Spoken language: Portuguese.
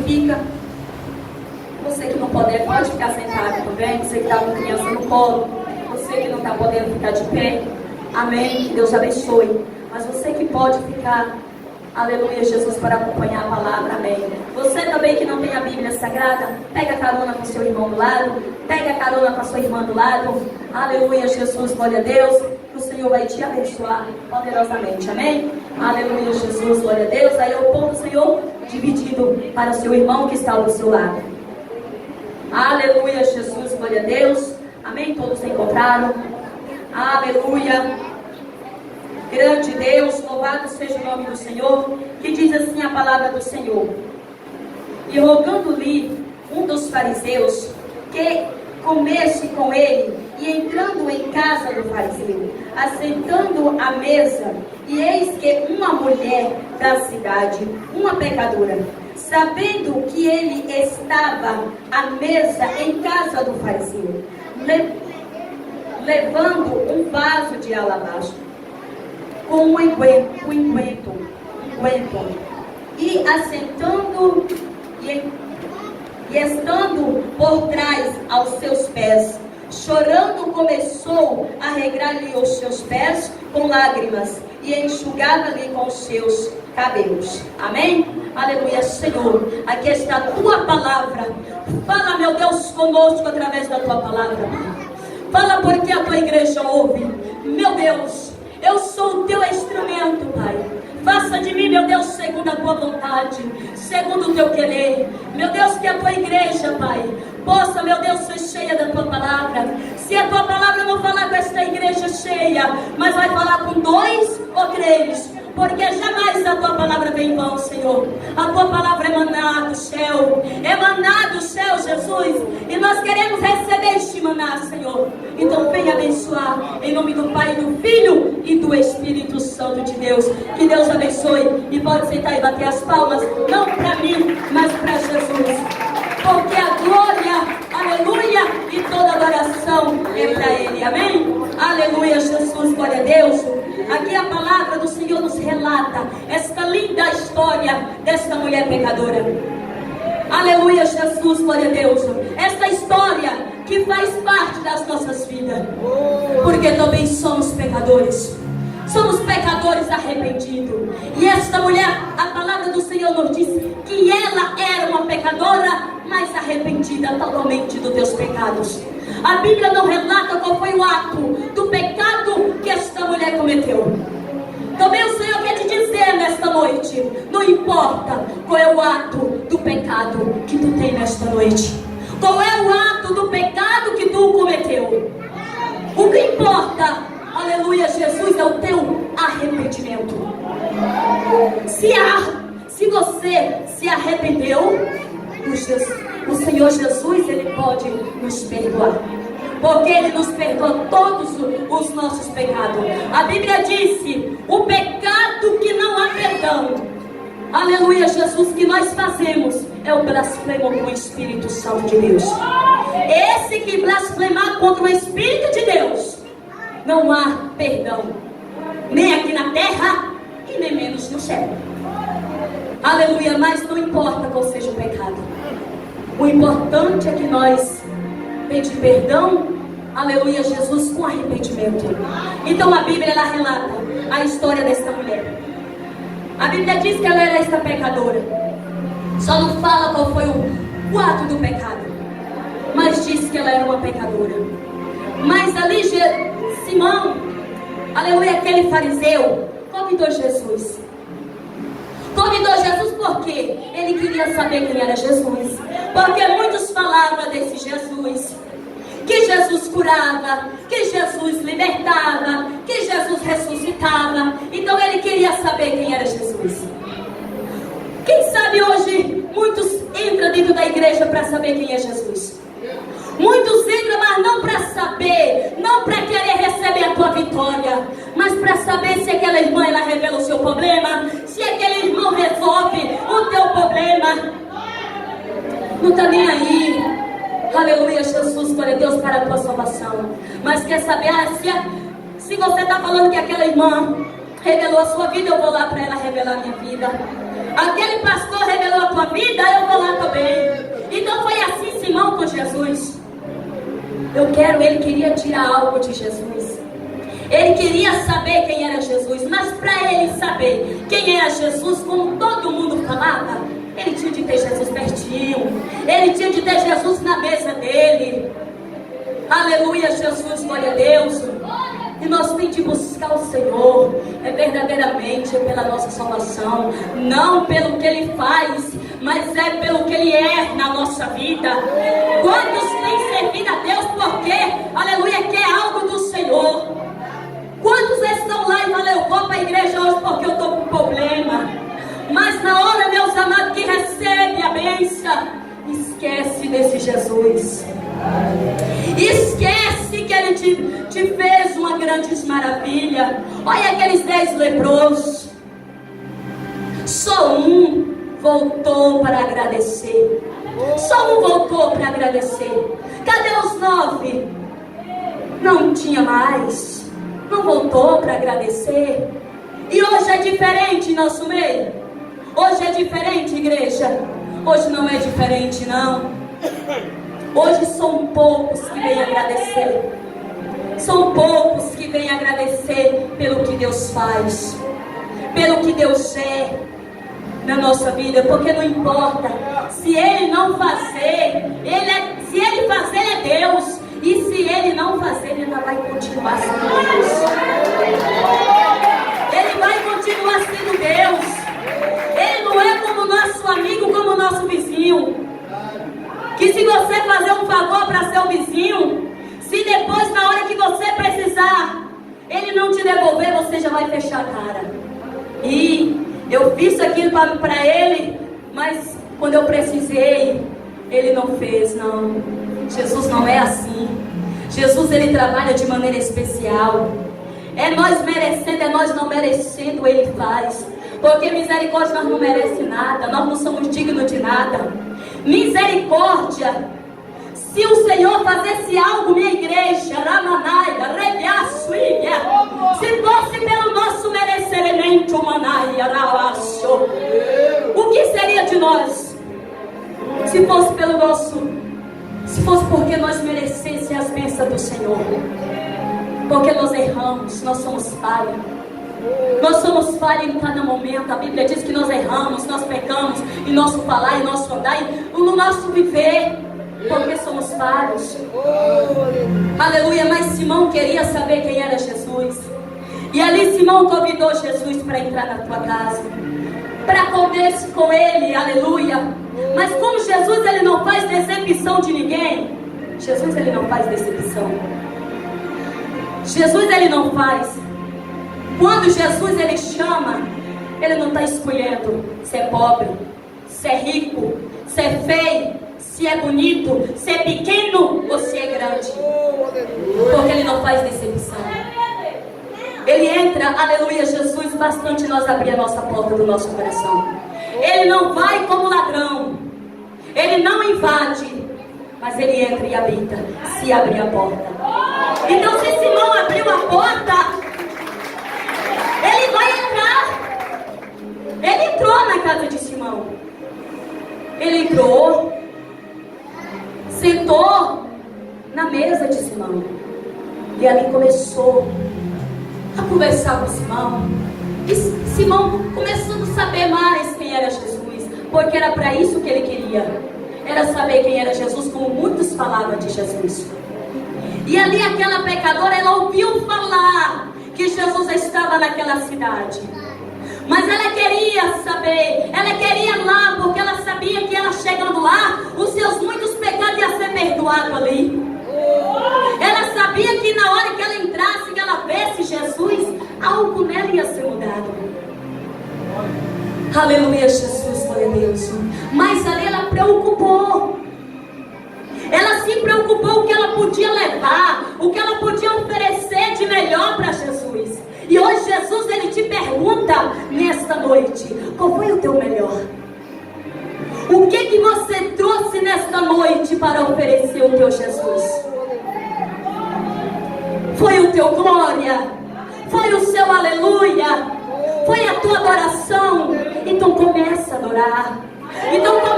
fica. Você que não puder, pode ficar sentado também. Você que está com criança no colo. Você que não está podendo ficar de pé. Amém. Que Deus abençoe. Mas você que pode ficar, aleluia, Jesus, para acompanhar a palavra. Amém. Você também que não tem a Bíblia Sagrada, pega carona com seu irmão do lado. Pega carona com a sua irmã do lado. Aleluia, Jesus, glória a Deus. Que o Senhor vai te abençoar poderosamente. Amém. Aleluia, Jesus, glória a Deus. Aí o pão do Senhor dividido para o seu irmão que está ao seu lado. Aleluia, Jesus, glória a Deus. Amém. Todos encontraram. Aleluia. Grande Deus, louvado seja o nome do Senhor. Que diz assim a palavra do Senhor: e rogando-lhe um dos fariseus que comesse com ele, e entrando em casa do fariseu, assentando à mesa, e eis que uma mulher da cidade, uma pecadora, sabendo que ele estava à mesa em casa do fariseu, levando um vaso de alabastro com um unguento, e assentando e estando por trás aos seus pés, chorando, começou a regrar-lhe os seus pés com lágrimas e enxugava-lhe com os seus cabelos. Amém? Aleluia, Senhor. Aqui está a tua palavra. Fala, meu Deus, conosco através da tua palavra. Fala porque a tua igreja ouve. Meu Deus, eu sou o teu instrumento, Pai. Faça de mim, meu Deus, segundo a tua vontade, segundo o teu querer. Meu Deus, que a tua igreja, Pai, possa, meu Deus, ser cheia da tua palavra. Se a tua palavra não falar com esta igreja cheia, mas vai falar com 2 ou 3, porque jamais a tua palavra vem em vão, Senhor. A tua palavra é maná do céu, Jesus, e nós queremos receber este maná, Senhor. Então venha abençoar, em nome do Pai, do Filho e do Espírito Santo de Deus. Que Deus abençoe. E pode sentar e bater as palmas, não para mim, mas para Jesus, porque a glória, aleluia, e toda adoração é para Ele. Amém? Aleluia, Jesus, glória a Deus. Aqui a palavra do Senhor nos relata esta linda história desta mulher pecadora. Aleluia, Jesus, glória a Deus. Esta história que faz parte das nossas vidas, porque também somos pecadores. Somos pecadores arrependidos. E esta mulher, a palavra do Senhor nos diz que ela era uma pecadora, mas arrependida totalmente dos teus pecados. A Bíblia não relata qual foi o ato do pecado que esta mulher cometeu. Também o Senhor quer te dizer nesta noite: não importa qual é o ato do pecado que tu tem nesta noite, qual é o ato do pecado que tu cometeu. O que importa, aleluia, Jesus, é o teu arrependimento. Se você se arrependeu, o Senhor Jesus, Ele pode nos perdoar, porque Ele nos perdoa todos os nossos pecados. A Bíblia disse: o pecado que não há perdão, aleluia, Jesus, que nós fazemos é o blasfemo com o Espírito Santo de Deus. Esse que blasfemar contra o Espírito de Deus, não há perdão, nem aqui na terra e nem menos no céu. Aleluia, mas não importa qual seja o pecado, o importante é que nós pedimos perdão, aleluia, Jesus, com arrependimento. Então a Bíblia, ela relata a história desta mulher. A Bíblia diz que ela era esta pecadora, só não fala qual foi o ato do pecado, mas diz que ela era uma pecadora. Mas ali Simão, aleluia, aquele fariseu, convidou Jesus. Convidou Jesus porque ele queria saber quem era Jesus. Porque muitos falavam desse Jesus, que Jesus curava, que Jesus libertava, que Jesus ressuscitava. Então ele queria saber quem era Jesus. Quem sabe hoje muitos entram dentro da igreja para saber quem é Jesus. Muitos entram, mas não para saber, não para querer receber a tua vitória, mas para saber se aquela irmã, ela revela o seu problema, se aquele irmão resolve o teu problema. Não está nem aí, aleluia, Jesus, glória a Deus, para a tua salvação. Mas quer saber, se você está falando que aquela irmã revelou a sua vida, eu vou lá para ela revelar a minha vida. Aquele pastor revelou a tua vida, eu vou lá Ele queria tirar algo de Jesus. Ele queria saber quem era Jesus, mas para ele saber quem era Jesus, como todo mundo falava, ele tinha de ter Jesus pertinho, ele tinha de ter Jesus na mesa dele. Aleluia, Jesus, glória a Deus. E nós temos de buscar o Senhor, verdadeiramente pela nossa salvação, não pelo que Ele faz, mas é pelo que Ele é na nossa vida. Quantos têm servido a Deus porque, aleluia, quer algo do Senhor? Quantos estão lá e falam, eu vou para a igreja hoje porque eu estou com problema? Mas na hora, meus amados, que recebe a bênção, esquece desse Jesus. Esquece que Ele te fez uma grande maravilha. Olha aqueles 10 leprosos. Só um voltou para agradecer. Só um voltou para agradecer. Cadê os 9? Não tinha mais. Não voltou para agradecer. E hoje é diferente em nosso meio. Hoje é diferente, igreja. Hoje não é diferente, não. Hoje são poucos que vêm agradecer. São poucos que vêm agradecer pelo que Deus faz, pelo que Deus é na nossa vida. Porque não importa, se Ele não fazer, se Ele fazer é Deus. E se Ele não fazer, Ele ainda vai continuar sendo Deus. Ele vai continuar sendo Deus. Ele não é como o nosso amigo, como o nosso vizinho. Que se você fazer um favor para seu vizinho, se depois na hora que você precisar, ele não te devolver, você já vai fechar a cara. E eu fiz aquilo para ele, mas quando eu precisei, ele não fez, não. Jesus não é assim. Jesus, ele trabalha de maneira especial. É nós merecendo, é nós não merecendo, ele faz. Porque misericórdia nós não merecemos nada, nós não somos dignos de nada. Misericórdia, se o Senhor fazesse algo, minha igreja, Ramanaia, Rebiaçuia, se fosse pelo nosso merecimento, Manaia, Ravaço, o que seria de nós? Se fosse pelo nosso, se fosse porque nós merecêssemos as bênçãos do Senhor. Porque nós erramos, nós somos falhos. Nós somos falhos em cada momento. A Bíblia diz que nós erramos, nós pecamos em nosso falar, em nosso andar, no nosso viver, porque somos falhos. Aleluia. Mas Simão queria saber quem era Jesus. E ali Simão convidou Jesus para entrar na tua casa, para comer com ele. Aleluia. Mas como Jesus, ele não faz decepção de ninguém. Jesus, ele não faz decepção. Jesus, ele não faz. Quando Jesus, ele chama, ele não está escolhendo se é pobre, se é rico, se é feio, se é bonito, se é pequeno ou se é grande. Porque ele não faz decepção. Ele entra, aleluia, Jesus, bastante nós abrir a nossa porta do nosso coração. Ele não vai como ladrão. Ele não invade, mas ele entra e habita, se abrir a porta. Então, se Simão abriu a porta, ele vai entrar. Ele entrou na casa de Simão. Ele entrou, sentou na mesa de Simão. E ali começou a conversar com Simão. E Simão começando a saber mais quem era Jesus. Porque era para isso que ele queria. Era saber quem era Jesus, como muitos falavam de Jesus. E ali aquela pecadora, ela ouviu falar que Jesus estava naquela cidade. Mas ela queria saber, ela queria ir lá, porque ela sabia que ela chegando lá, os seus muitos pecados iam ser perdoados ali. Ela sabia que na hora que ela entrasse, que ela visse Jesus, algo nela ia ser mudado. Aleluia, Jesus, glória a Deus. Mas ali ela preocupou. Ela se preocupou o que ela podia levar, o que ela podia oferecer de melhor para Jesus. E hoje Jesus, ele te pergunta nesta noite: qual foi o teu melhor? O que você trouxe nesta noite para oferecer ao teu Jesus? Foi o teu glória? Foi o seu aleluia? Foi a tua adoração? Então começa a adorar. Então